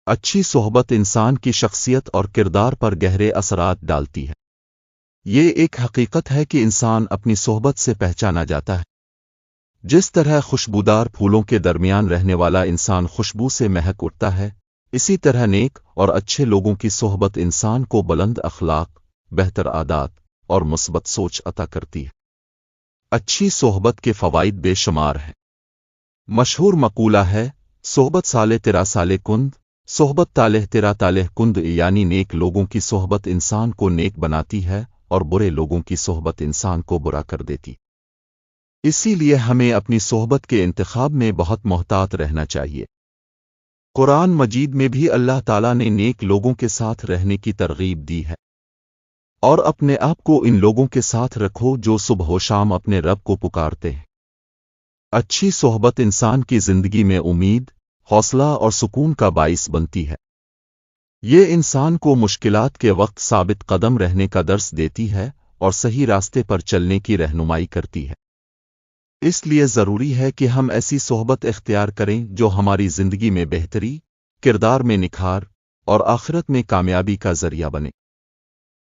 اچھی صحبت انسان کی شخصیت اور کردار پر گہرے اثرات ڈالتی ہے۔ یہ ایک حقیقت ہے کہ انسان اپنی صحبت سے پہچانا جاتا ہے۔ جس طرح خوشبودار پھولوں کے درمیان رہنے والا انسان خوشبو سے مہک اٹھتا ہے، اسی طرح نیک اور اچھے لوگوں کی صحبت انسان کو بلند اخلاق، بہتر عادات اور مثبت سوچ عطا کرتی ہے۔ اچھی صحبت کے فوائد بے شمار ہیں۔ مشہور مقولہ ہے، صحبت صالح تیرا صالح کند، صحبت طالح تیرا طالح کند، یعنی نیک لوگوں کی صحبت انسان کو نیک بناتی ہے اور برے لوگوں کی صحبت انسان کو برا کر دیتی۔ اسی لیے ہمیں اپنی صحبت کے انتخاب میں بہت محتاط رہنا چاہیے۔ قرآن مجید میں بھی اللہ تعالیٰ نے نیک لوگوں کے ساتھ رہنے کی ترغیب دی ہے، اور اپنے آپ کو ان لوگوں کے ساتھ رکھو جو صبح و شام اپنے رب کو پکارتے ہیں۔ اچھی صحبت انسان کی زندگی میں امید، حوصلہ اور سکون کا باعث بنتی ہے۔ یہ انسان کو مشکلات کے وقت ثابت قدم رہنے کا درس دیتی ہے اور صحیح راستے پر چلنے کی رہنمائی کرتی ہے۔ اس لیے ضروری ہے کہ ہم ایسی صحبت اختیار کریں جو ہماری زندگی میں بہتری، کردار میں نکھار اور آخرت میں کامیابی کا ذریعہ بنے۔